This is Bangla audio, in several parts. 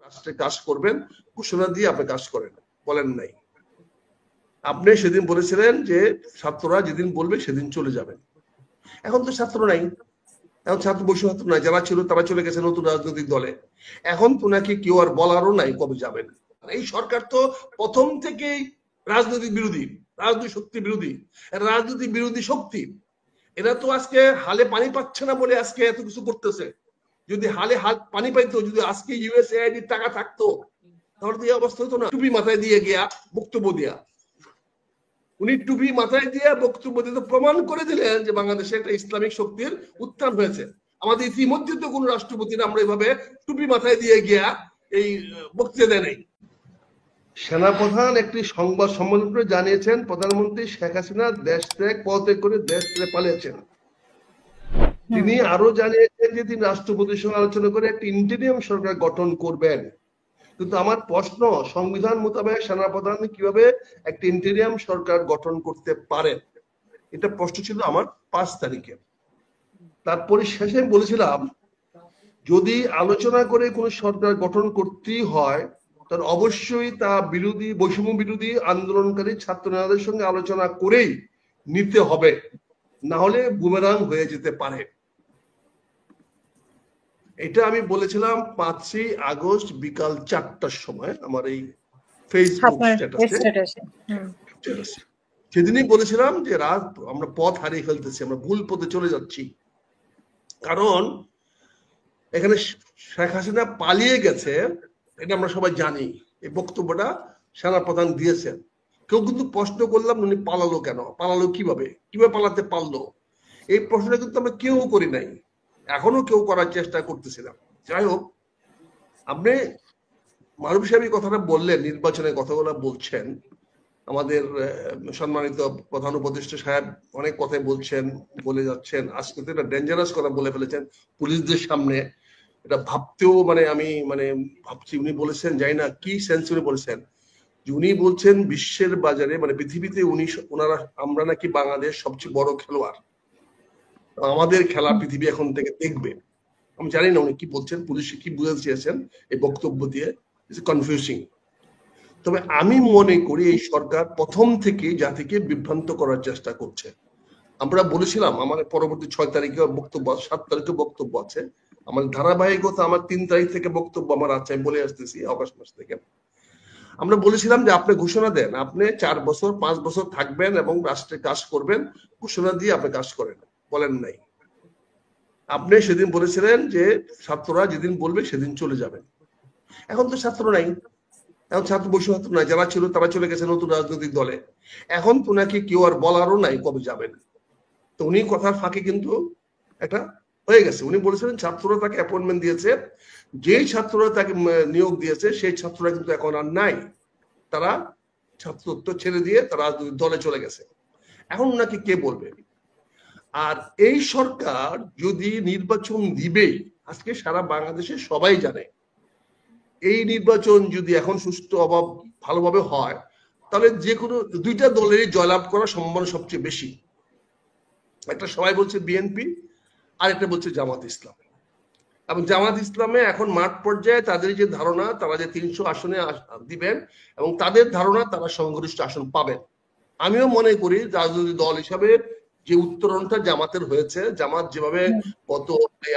রাষ্ট্রে কাজ করবেন ঘোষণা দিয়ে আপনি কাজ করেন, বলেন নাই। আপনি সেদিন বলেছিলেন যে ছাত্ররা যেদিন বলবে সেদিন চলে যাবেন। এখন তো ছাত্র নাই, এখন ছাত্র বৈশ্য ছাত্র নাই, যারা ছিল তারা চলে গেছে নতুন রাজনৈতিক দলে। এখন তো নাকি কেউ আর বলারও নাই কবে যাবেন। এই সরকার তো প্রথম থেকেই রাজনৈতিক বিরোধী, রাজনৈতিক শক্তি বিরোধী, রাজনৈতিক বিরোধী শক্তি। এরা তো আজকে হালে পানি পাচ্ছে না বলে আজকে এত কিছু করতেছে। যদি হালে পানি পাইতো, যদি আজকে ইউএসএআইডি টাকা থাকতো, তাহলে তো এই অবস্থা হতো না। টুপি মাথায় দিয়ে গিয়া বক্তব্য দিয়া, উনি টুপি মাথায় দিয়ে বক্তব্য দিতে প্রমাণ করে দিলেন যে বাংলাদেশে একটা ইসলামিক শক্তির উত্থান হয়েছে। আমাদের ইতিমধ্যে তো কোন রাষ্ট্রপতিরা আমরা এইভাবে টুপি মাথায় দিয়ে গিয়া এই বক্তৃতা দেয় নাই। সেনাপ্রধান একটি সংবাদ সম্মেলন করে জানিয়েছেন প্রধানমন্ত্রী শেখ হাসিনা দেশ ত্যাগ পদত্যাগ করে দেশ ছেড়ে পালিয়েছেন। তিনি আরো জানিয়েছেন যে তিনি রাষ্ট্রপতির সঙ্গে আলোচনা করে একটি ইন্টেরিয়াম সরকার গঠন করবেন। কিন্তু আমার প্রশ্ন, সংবিধান মোতাবেক সেনাপ্রধান কিভাবে একটি ইন্টেরিয়াম সরকার গঠন করতে পারেন? এটা প্রশ্ন ছিল আমার 5 তারিখে। তারপরে শেষে বলেছিলাম যদি আলোচনা করে কোন সরকার গঠন করতেই হয় তাহলে অবশ্যই তা বিরোধী, বৈষম্য বিরোধী আন্দোলনকারী ছাত্র নেতাদের সঙ্গে আলোচনা করেই নিতে হবে, না হলে বুমেরাং হয়ে যেতে পারে। এটা আমি বলেছিলাম 5ই আগস্ট বিকাল 4টার সময় আমার এই ফেসবুক স্ট্যাটাসে। সেদিনই বলেছিলাম যে রাত আমরা পথ হারিয়ে ফেলতেছি, আমরা ভুল পথে চলে যাচ্ছি। কারণ এখানে শেখ হাসিনা পালিয়ে গেছে, এটা আমরা সবাই জানি। এই বক্তব্যটা সেনাপ্রধান দিয়েছেন। কেউ কিন্তু প্রশ্ন করলাম উনি পালালো কেন, পালালো কিভাবে, কিভাবে পালাতে পারলো, এই প্রশ্নটা কিন্তু আমরা কেউ করি নাই, এখনো কেউ করার চেষ্টা করতেছিলাম। যাই হোক, আপনি মারুফ সাহেব কথাটা বললেন, নির্বাচনের কথাগুলো বলছেন, আমাদের সম্মানিত প্রধান উপদেষ্টা সাহেব অনেক কথাই বলছেন, বলে যাচ্ছেন। আজকে তো এটা ডেঞ্জারাস কথা বলে ফেলেছেন পুলিশদের সামনে। এটা ভাবতেও আমি ভাবছি উনি বলেছেন, জানি না কি সেন্স উনি বলেছেন, যে উনি বলছেন বিশ্বের বাজারে পৃথিবীতে ওনারা আমরা নাকি বাংলাদেশ সবচেয়ে বড় খেলোয়াড়, আমাদের খেলা পৃথিবী এখন থেকে দেখবে। আমি জানি না উনি কি বলছেন, পুলিশে কি বুঝাতে চেয়েছেন এই বক্তব্য দিয়ে, কনফিউজিং। তবে আমি মনে করি এই সরকার প্রথম থেকে জাতিকে বিভ্রান্ত করার চেষ্টা করছে। আমরা বলেছিলাম আমার পরবর্তী 6 তারিখে বক্তব্য, 7 তারিখে বক্তব্য আছে, আমার ধারাবাহিকতা আমার 3 তারিখ থেকে বক্তব্য আমার আছে, আমি বলে আসতেছি অগাস্ট মাস থেকে। আমরা বলেছিলাম যে আপনি ঘোষণা দেন, আপনি 4 বছর 5 বছর থাকবেন এবং রাষ্ট্রে কাজ করবেন, ঘোষণা দিয়ে আপনি কাজ করেন, বলেন নাই। আপনি সেদিন বলেছিলেন যে ছাত্ররা যেদিন বলবে সেদিন চলে যাবেন। এখন তো ছাত্র নাই, এখন ছাত্র বৈশ্য ছাত্র নাই, যারা ছিল তারা চলে গেছে নতুন রাজনৈতিক দলে। এখন তো নাকি কেউ আর বলারও নাই কবে যাবেন। তো উনি কথার ফাঁকে কিন্তু এটা হয়ে গেছে। উনি বলেছিলেন ছাত্ররা তাকে অ্যাপয়েন্টমেন্ট দিয়েছে, যেই ছাত্ররা তাকে নিয়োগ দিয়েছে সেই ছাত্ররা কিন্তু এখন আর নাই, তারা ছাত্রত্ব ছেড়ে দিয়ে তারা রাজনৈতিক দলে চলে গেছে। এখন নাকি কে বলবে? আর এই সরকার যদি নির্বাচন দিবে, আজকে সারা বাংলাদেশে সবাই জানে, এই নির্বাচন যদি এখন সুষ্ঠু অভাব ভালোভাবে হয় তাহলে যে কোনো 2টা দলেরই জয়লাভ করার সম্ভাবনা সবচেয়ে বেশি। একটা সবাই বলছে বিএনপি, আর একটা বলছে জামাত ইসলাম। এবং জামাত ইসলামে এখন মাঠ পর্যায়ে তাদের যে ধারণা, তারা যে 300 আসনে দিবেন এবং তাদের ধারণা তারা সংখ্যাগরিষ্ঠ আসন পাবেন। আমিও মনে করি রাজনৈতিক দল হিসাবে যে উত্তরণটা জামাতের হয়েছে, জামাত যেভাবে গত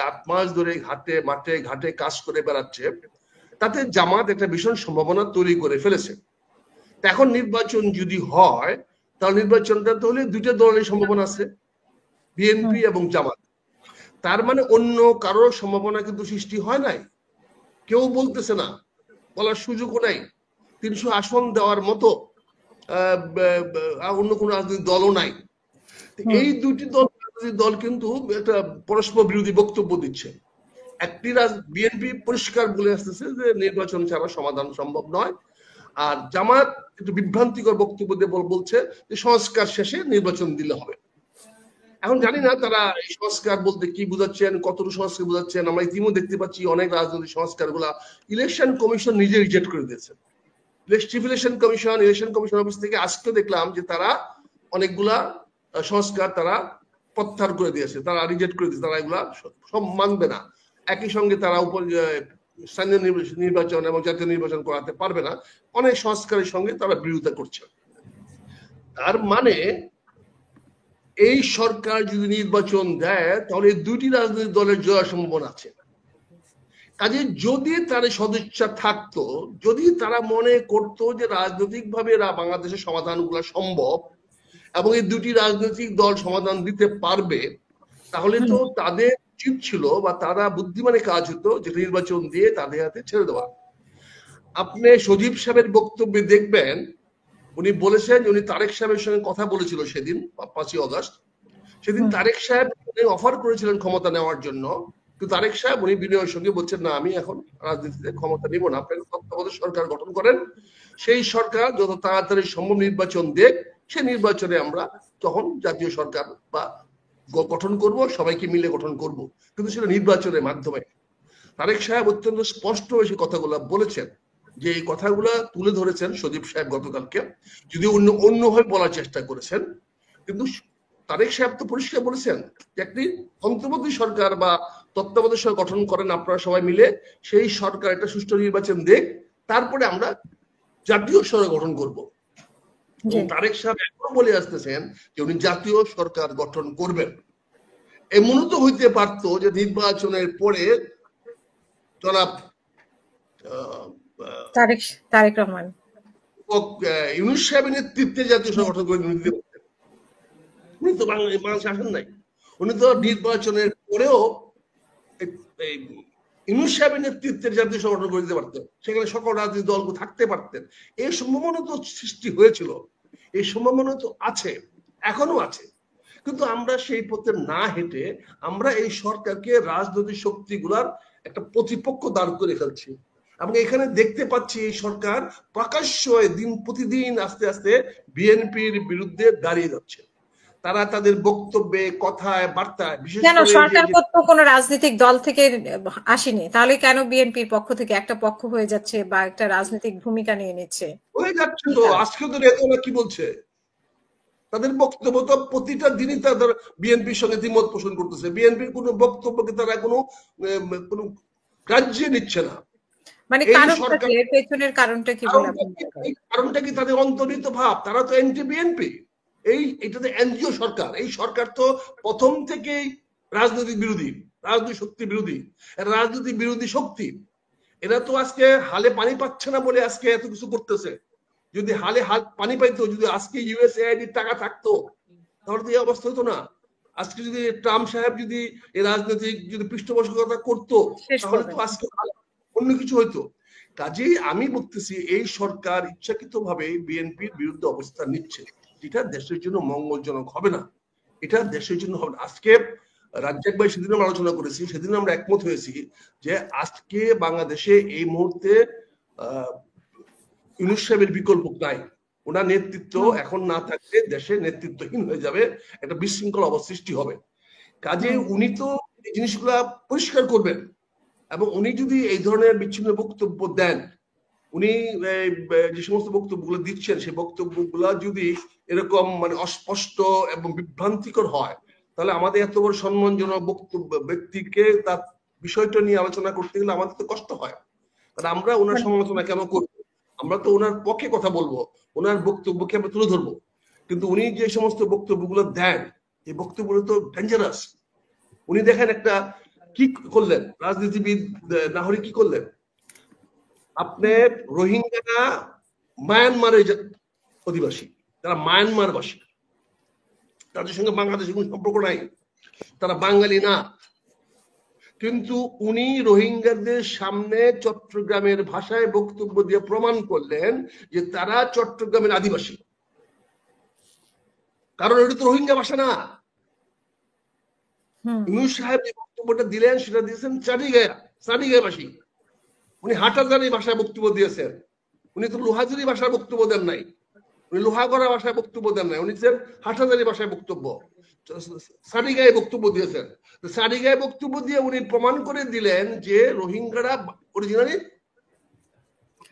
8 মাস ধরে মাঠে ঘাটে কাজ করে বেড়াচ্ছে, তাতে জামাত একটা ভীষণ সম্ভাবনা তৈরি করে ফেলেছে। এখন নির্বাচন যদি হয় তাহলে নির্বাচনটা তো হলে 2টা দলের সম্ভাবনা আছে, বিএনপি এবং জামাত। তার মানে অন্য কারোর সম্ভাবনা কিন্তু সৃষ্টি হয় নাই, কেউ বলতেছে না, বলার সুযোগও নাই। 300 আসন দেওয়ার মতো অন্য কোনো রাজনৈতিক দলও নাই। এই 2টি দল কিন্তু একটা পরস্পর বিরোধী বক্তব্য দিচ্ছে। একটি বিএনপি পরিষ্কার বলে আসতেছে যে নির্বাচন ছাড়া সমাধান সম্ভব নয়, আর জামাত একটু বিভ্রান্তিকর বক্তব্য দিয়ে বলছে যে সংস্কার শেষে নির্বাচন দিলে হবে। এখন জানি না তারা এই সংস্কার বলতে কি বুঝাচ্ছেন, কতটুকু সংস্কার বুঝাচ্ছেন। আমরা ইতিমধ্যে দেখতে পাচ্ছি অনেক রাজনৈতিক সংস্কার গুলা ইলেকশন কমিশন নিজে রিজেক্ট করে দিয়েছে। ইলেকশন কমিশন অফিস থেকে আজকে দেখলাম যে তারা অনেকগুলা সংস্কার তারা প্রত্যাহার করে দিয়েছে, তারা রিজেক্ট করে দিয়েছে, তারা এগুলা সব মানবে না। একই সঙ্গে তারা স্থানীয় নির্বাচন এবং জাতীয় নির্বাচন করাতে পারবে না, অনেক সংস্কারের সঙ্গে তারা বিরোধিতা করছে। তার মানে এই সরকার যদি নির্বাচন দেয় তাহলে দুইটি রাজনৈতিক দলের জয়ের সম্ভাবনা আছে। কাজে যদি তার সদিচ্ছা থাকতো, যদি তারা মনে করতো যে রাজনৈতিকভাবে বাংলাদেশের সমাধানগুলো সম্ভব এবং এই দুটি রাজনৈতিক দল সমাধান দিতে পারবে, তাহলে তো তাদের উচিত ছিল বা তারা বুদ্ধিমানের কাজ হতো যে নির্বাচন দিয়ে তাদের হাতে ছেড়ে দেওয়া। আপনি সজীব সাহেবের বক্তব্যে দেখবেন উনি বলেছেন উনি তারেক সাহেবের সঙ্গে কথা বলেছিল সেদিন 5ই আগস্ট। সেদিন তারেক সাহেব অফার করেছিলেন ক্ষমতা নেওয়ার জন্য, কিন্তু তারেক সাহেব উনি বিনয়ের সঙ্গে বলছেন না, আমি এখন রাজনীতিতে ক্ষমতা নিব না, আপনারা তত্ত্বাবধায়ক সরকার গঠন করেন, সেই সরকার যত তাড়াতাড়ি সম্ভব নির্বাচন দেখ, সে নির্বাচনে আমরা তখন জাতীয় সরকার বা গঠন করব, সবাইকে মিলে গঠন করব, কিন্তু সেটা নির্বাচনের মাধ্যমে। তারেক সাহেব অত্যন্ত স্পষ্ট সে কথাগুলো বলেছেন, যে এই কথাগুলা তুলে ধরেছেন সজীব সাহেব গতকালকে, যদি অন্যভাবে বলার চেষ্টা করেছেন, কিন্তু তারেক সাহেব তো পরিষ্কার বলেছেন যে একটি অন্তর্বর্তী সরকার বা তত্ত্বাবধায়ক সরকার গঠন করেন আপনারা সবাই মিলে, সেই সরকার একটা সুষ্ঠু নির্বাচন দেখ, তারপরে আমরা জাতীয় সরকার গঠন করব। তারেক সাহেব এখন বলে আসতেছেন যে উনি জাতীয় সরকার গঠন করবেন। এমনও তো হইতে পারত যে নির্বাচনের পরে জনাব তারেক রহমান ইউনূস সাহেবের নেতৃত্বে জাতীয় সরকার গঠন করে দিতে পারতেন। উনি তো বাংলাদেশে আসেন নাই, উনি তো নির্বাচনের পরেও ইউনূস সাহেবের নেতৃত্বের জাতীয় সরকার গঠন করে দিতে পারতেন, সেখানে সকল রাজনৈতিক দলগুলো থাকতে পারতেন। এই সম্ভাবনা তো সৃষ্টি হয়েছিল, এই সম্ভাবনা তো আছে, এখনো আছে। কিন্তু আমরা সেই পথে না হেঁটে আমরা এই সরকারকে রাজনৈতিক শক্তিগুলার একটা প্রতিপক্ষ দাঁড় করে ফেলছি, এবং এখানে দেখতে পাচ্ছি এই সরকার প্রকাশ্য দিন প্রতিদিন আস্তে আস্তে বিএনপির বিরুদ্ধে দাঁড়িয়ে যাচ্ছে। তারা তাদের বক্তব্যে, কথায়, বার্তায়, বিশেষ করে সরকার তো কোনো রাজনৈতিক দল থেকে আসেনি, তাহলে কেন বিএনপির পক্ষ থেকে একটা পক্ষ হয়ে যাচ্ছে বা একটা রাজনৈতিক ভূমিকা নিয়ে নিচ্ছে? হয়ে যাচ্ছে তো। আজকে তো নেতারা কি বলছে, তাদের বক্তব্য তো প্রতিটা দিনই তাদের বিএনপির সঙ্গে দ্বিমত পোষণ করতেছে, বিএনপির কোনো বক্তব্যকে তারা কোনো গ্রাহ্যে নিচ্ছে না। মানে পেছনের কারণটা কি? কারণটা কি তাদের অন্তর্নিহিত ভাব, তারা তো এনটি বিএনপি, এটা তো এনজিও সরকার। এই সরকার তো প্রথম থেকেই রাজনৈতিক বিরোধী, রাজনৈতিক শক্তি বিরোধী, রাজনৈতিক বিরোধী শক্তি। এরা তো আজকে হালে পানি পাচ্ছে না বলে আজকে এত কিছু করতেছে। যদি হালে পানি পাইতো, যদি আজকে ইউএসএআইডির টাকা থাকতো, তাহলে তো এই অবস্থা হতো না। আজকে যদি ট্রাম্প সাহেব যদি এই রাজনৈতিক যদি পৃষ্ঠপোষকতা করতো, তাহলে তো আজকে অন্য কিছু হইতো। কাজেই আমি বলতেছি এই সরকার ইচ্ছাকৃত ভাবে বিএনপির বিরুদ্ধে অবস্থান নিচ্ছে, যেটা দেশের জন্য মঙ্গলজনক হবে না, এটা দেশের জন্য হবে না। আজকে রাজ্জাক ভাই সেদিন আমরা আলোচনা করেছি, সেদিন আমরা একমত হয়েছি যে আজকে বাংলাদেশে এই মুহূর্তে ইউনূস সাহেবের বিকল্প নাই। ওনার নেতৃত্ব এখন না থাকলে দেশে নেতৃত্বহীন হয়ে যাবে, একটা বিশৃঙ্খল অবস্থা সৃষ্টি হবে। কাজে উনি তো এই জিনিসগুলা পরিষ্কার করবেন, এবং উনি যদি এই ধরনের বিচ্ছিন্ন বক্তব্য দেন, উনি যে সমস্ত বক্তব্যগুলো দিচ্ছেন সেই বক্তব্যগুলা যদি এরকম মানে অস্পষ্ট এবং বিভ্রান্তিকর হয়, তাহলে আমাদের এত বড় সম্মানজনক বক্তব্য ব্যক্তিকে তার বিষয়টা নিয়ে আলোচনা করতে গেলে আমাদের তো কষ্ট হয়। কারণ আমরা ওনার সমালোচনা কেন করবো? আমরা তো ওনার পক্ষে কথা বলবো, ওনার বক্তব্যকে আমরা তুলে ধরবো। কিন্তু উনি যে সমস্ত বক্তব্যগুলো দেন, এই বক্তব্যগুলো তো ডেঞ্জারাস। উনি দেখেন একটা কি করলেন, রাজনীতিবিদ নাহরি কি করলেন, আপনি রোহিঙ্গারা মায়ানমারের অধিবাসী, তারা মায়ানমারবাসী, তাদের সঙ্গে বাংলাদেশের কোনো সম্পর্ক নাই, তারা বাঙালি না। কিন্তু উনি রোহিঙ্গাদের সামনে চট্টগ্রামের ভাষায় বক্তব্য দিয়ে প্রমাণ করলেন যে তারা চট্টগ্রামের আদিবাসী, কারণ এটা তো রোহিঙ্গা ভাষা না। ইউনূস সাহেব যে বক্তব্যটা দিলেন সেটা দিয়েছেন চাটিগাঁয়াবাসী। উনি হাটহাজারী ভাষায় বক্তব্য দিয়েছেন, উনি তো লোহাজারি ভাষায় বক্তব্য দেন নাই, উনি লোহাগড়া ভাষায় বক্তব্য দেন নাই, উনি হাটহাজারী ভাষায় বক্তব্য চাটিগাঁয়ে বক্তব্য দিয়েছেন। চাটিগাঁয়ে বক্তব্য দিয়ে উনি প্রমাণ করে দিলেন যে রোহিঙ্গারা অরিজিনালি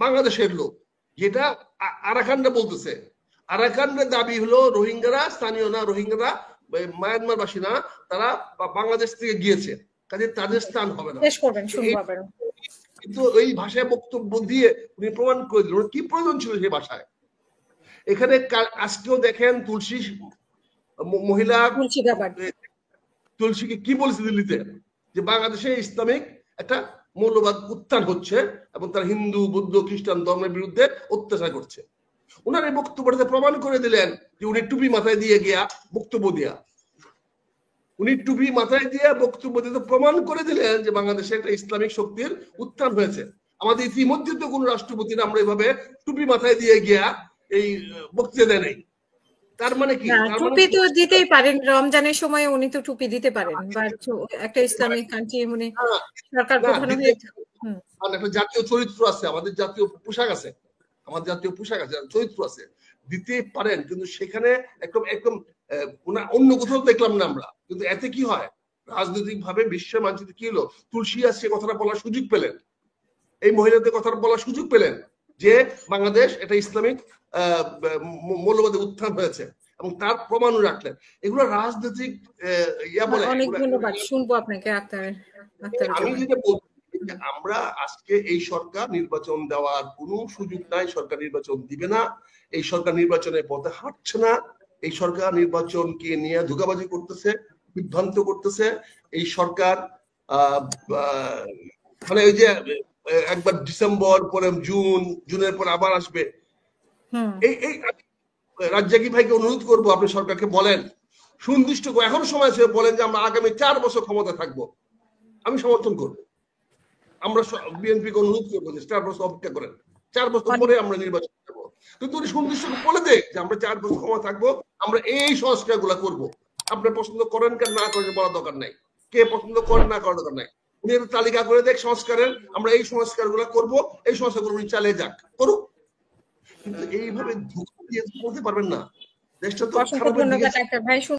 বাংলাদেশের লোক, যেটা আরাকানরা বলতেছে। আরাকানদের দাবি হলো রোহিঙ্গারা স্থানীয় না, রোহিঙ্গারা মায়ানমার বাসী না, তারা বাংলাদেশ থেকে গিয়েছে, কাজে তাদের স্থান হবে না। কিন্তু এই ভাষায় বক্তব্য দিয়ে উনি প্রমাণ করে দিলেন কি প্রয়োজন ছিল সেই ভাষায়। এখানে আজকেও দেখেন তুলসী মহিলা তুলসীকে কি বলেছে দিল্লিতে, যে বাংলাদেশে ইসলামিক একটা মৌলবাদ উত্থান হচ্ছে এবং তারা হিন্দু বৌদ্ধ খ্রিস্টান ধর্মের বিরুদ্ধে অত্যাচার করছে। ওনার এই বক্তব্যটাতে প্রমাণ করে দিলেন যে উনি টুপি মাথায় দিয়ে গিয়া বক্তব্য দিয়া, উনি টুপি মাথায় দিয়ে বক্তব্য দিতে প্রমাণ করে দিলেন যে বাংলাদেশে একটা ইসলামিক শক্তির উত্থান হয়েছে। আমাদের ইতিমধ্যে তো কোন রাষ্ট্রপতিরা আমরা এইভাবে টুপি মাথায় দিয়ে গিয়া এই বক্তৃতা দেয় নাই। তার মানে কি? টুপি তো দিতেই পারেন, রমজানের সময় উনি তো টুপি দিতে পারেন, বা একটা ইসলামিক কান্ট্রি উনি সরকার প্রধান হয়ে একটা জাতীয় চরিত্র আছে, আমাদের জাতীয় পোশাক আছে, আমাদের জাতীয় পোশাক আছে, চরিত্র আছে, দিতে পারেন। কিন্তু সেখানে একদম একদম অন্য কোথাও দেখলাম না আমরা। কিন্তু এতে কি হয়, রাজনৈতিক ভাবে বিশ্বের মানচিত্রে কি হলো, তুলসী সে কথাটা বলার সুযোগ পেলেন, এই মহিলাদের কথাটা বলার সুযোগ পেলেন যে বাংলাদেশ এটা ইসলামিক মৌলবাদে উত্থান হয়েছে এবং তার প্রমাণও রাখলেন। এগুলো রাজনৈতিক ইয়া বলে। অনেক ধন্যবাদ, শুনবো আপনাকে আক্তার। আমি যেটা বলছি, আমরা আজকে এই সরকার নির্বাচন দেওয়ার কোনো সুযোগ নাই, সরকার নির্বাচন দিবে না, এই সরকার নির্বাচনের পথে হাঁটছে না, এই সরকার নির্বাচনকে নিয়ে ধোঁকাবাজি করতেছে, বিভ্রান্ত করতেছে। এই সরকার মানে ওই যে একবার ডিসেম্বর পরে জুনের পর আবার আসবে। এই রাজ্জাকি ভাইকে অনুরোধ করবো, আপনি সরকারকে বলেন সুনির্দিষ্ট এখন সময় আছে, বলেন যে আমরা আগামী 4 বছর ক্ষমতা থাকবো, আমি সমর্থন করবো। আমরা বিএনপিকে অনুরোধ করবো যে 4 বছর অপেক্ষা করেন, 4 বছর পরে আমরা নির্বাচন করবো। কিন্তু উনি সুনির্দিষ্ট বলে দেখ যে আমরা 4 বছর ক্ষমতা থাকবো, আমরা এই সংস্কার গুলা করবো। আপনি পছন্দ করেন কেন না করেন বলার দরকার নাই, কে পছন্দ করেন না করার দরকার নাই। উনি একটা তালিকা করে দেখ সংস্কারের, আমরা এই সংস্কার গুলা করবো, এই সংস্কার গুলো উনি চালিয়ে যাক, করুক। কিন্তু এইভাবে ধোঁকা দিয়ে বলতে পারবেন না, দেশটা তো খারাপ। ধন্যবাদ ডাক্তার ভাই।